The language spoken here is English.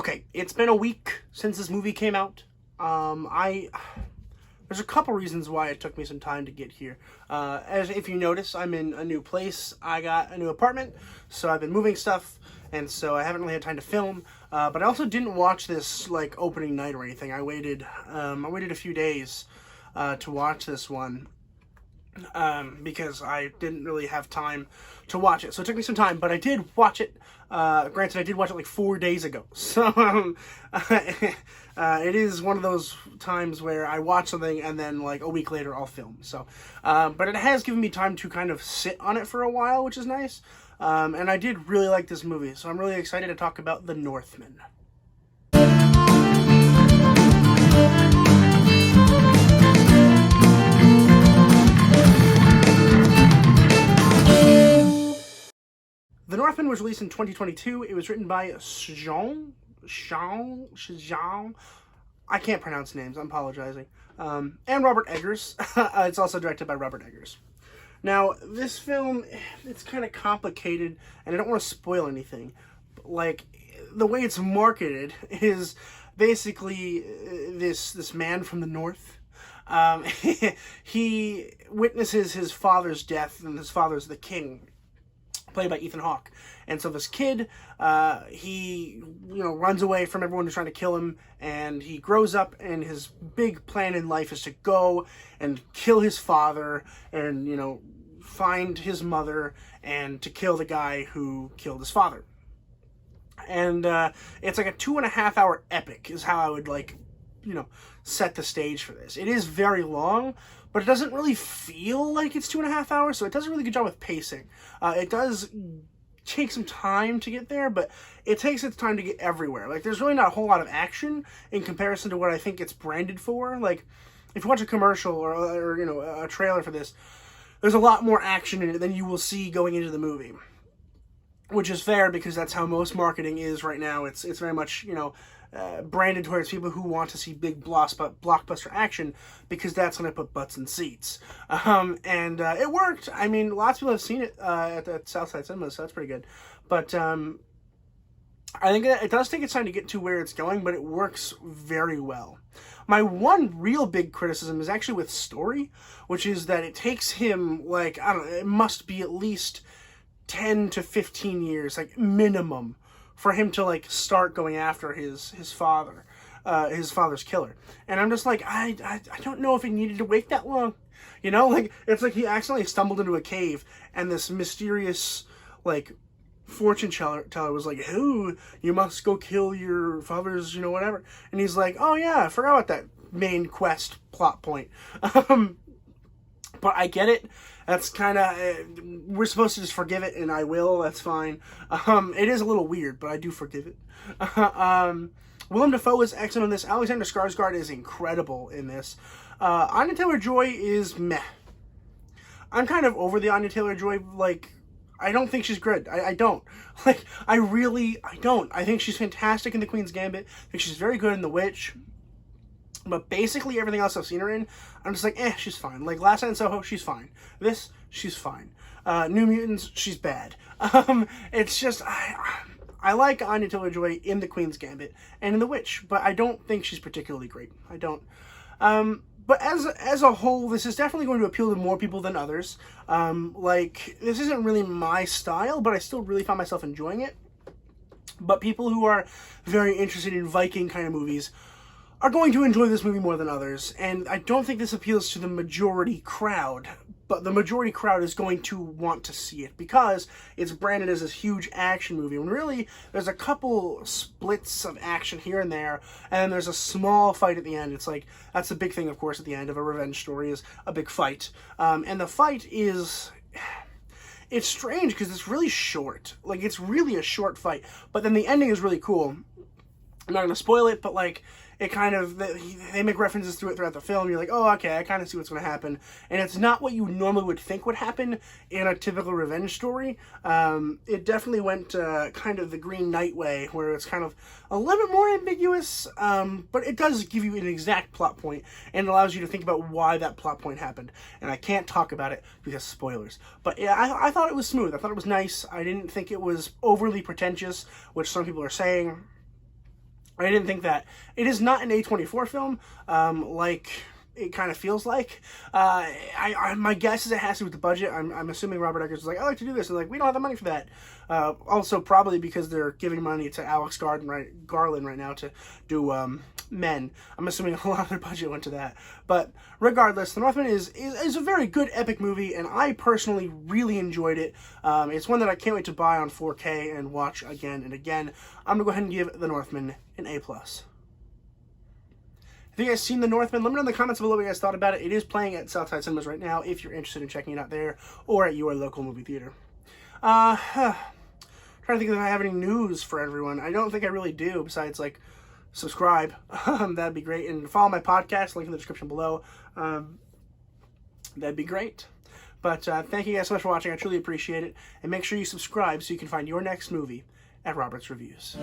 Okay, it's been a week since this movie came out. There's a couple reasons why it took me some time to get here. As if you notice, I'm in a new place. I got a new apartment, so I've been moving stuff, and so I haven't really had time to film. But I also didn't watch this like opening night or anything. I waited a few days to watch this one. Because I didn't really have time to watch it. So it took me some time, but I did watch it. Granted, I did watch it like 4 days ago. So it is one of those times where I watch something and then like a week later I'll film. So, but it has given me time to kind of sit on it for a while, which is nice. And I did really like this movie. So I'm really excited to talk about The Northman. The Northman was released in 2022. It was written by Jean. I can't pronounce names. I'm apologizing. And Robert Eggers. It's also directed by Robert Eggers. Now, this film, it's kind of complicated, and I don't want to spoil anything. But, like, the way it's marketed is basically this man from the north. He witnesses his father's death, and his father's the king, played by Ethan Hawke. And so this kid, he runs away from everyone who's trying to kill him, and he grows up, and his big plan in life is to go and kill his father and find his mother and to kill the guy who killed his father. And it's like a 2.5 hour epic is how I would set the stage for this. It is very long, but it doesn't really feel like it's 2.5 hours, so it does a really good job with pacing. It does take some time to get there, but it takes its time to get everywhere. Like, there's really not a whole lot of action in comparison to what I think it's branded for. Like, if you watch a commercial or a trailer for this, there's a lot more action in it than you will see going into the movie. Which is fair, because that's how most marketing is right now. It's very much, branded towards people who want to see big blockbuster action, because that's when I put butts in seats. And it worked. I mean, lots of people have seen it at the Southside Cinema, so that's pretty good. But I think it does take its time to get to where it's going, but it works very well. My one real big criticism is actually with story, which is that it takes him, like, I don't know, it must be at least 10 to 15 years, like, minimum, for him to, like, start going after his father, his father's killer. And I'm just like, I don't know if he needed to wait that long. Like, it's like he accidentally stumbled into a cave, and this mysterious, like, fortune teller was like, "Oh, you must go kill your father's, whatever." And he's like, "Oh yeah, I forgot about that main quest plot point." But I get it. That's kind of, we're supposed to just forgive it, and I will. That's fine. It is a little weird, but I do forgive it. Willem Dafoe is excellent in this. Alexander Skarsgård is incredible in this. Anya Taylor-Joy is meh. I'm kind of over the Anya Taylor-Joy, like, I don't think she's good. I don't. Like, I don't. I think she's fantastic in The Queen's Gambit. I think she's very good in The Witch. But basically everything else I've seen her in, I'm just like, she's fine. Like, Last Night in Soho, she's fine. This, she's fine. New Mutants, she's bad. It's just, I like Anya Taylor-Joy in The Queen's Gambit and in The Witch, but I don't think she's particularly great. I don't. But as a whole, this is definitely going to appeal to more people than others. Like, this isn't really my style, but I still really found myself enjoying it. But people who are very interested in Viking kind of movies are going to enjoy this movie more than others. And I don't think this appeals to the majority crowd, but the majority crowd is going to want to see it because it's branded as this huge action movie. When really, there's a couple splits of action here and there, and then there's a small fight at the end. It's like, that's the big thing, of course, at the end of a revenge story, is a big fight. And the fight is, it's strange because it's really short. Like, it's really a short fight, but then the ending is really cool. I'm not going to spoil it, but like, it kind of, they make references to it throughout the film. You're like, oh, okay, I kind of see what's going to happen. And it's not what you normally would think would happen in a typical revenge story. It definitely went kind of the Green Knight way, where it's kind of a little bit more ambiguous, but it does give you an exact plot point, and it allows you to think about why that plot point happened. And I can't talk about it because spoilers. But yeah, I thought it was smooth. I thought it was nice. I didn't think it was overly pretentious, which some people are saying. I didn't think that. It is not an A24 film, like it kind of feels like. My guess is it has to do with the budget. I'm assuming Robert Eggers was like, I like to do this. And like, we don't have the money for that. Also, probably because they're giving money to Alex Garland right now to do Men. I'm assuming a lot of their budget went to that. But regardless, The Northman is a very good epic movie, and I personally really enjoyed it. It's one that I can't wait to buy on 4K and watch again and again. I'm going to go ahead and give The Northman an A+. Have you guys seen The Northman? Let me know in the comments below what you guys thought about it. It is playing at Southside Cinemas right now if you're interested in checking it out there or at your local movie theater. Trying to think if I have any news for everyone. I don't think I really do, besides like subscribe. That'd be great. And follow my podcast, link in the description below. That'd be great. But thank you guys so much for watching. I truly appreciate it. And make sure you subscribe so you can find your next movie at Robert's Reviews.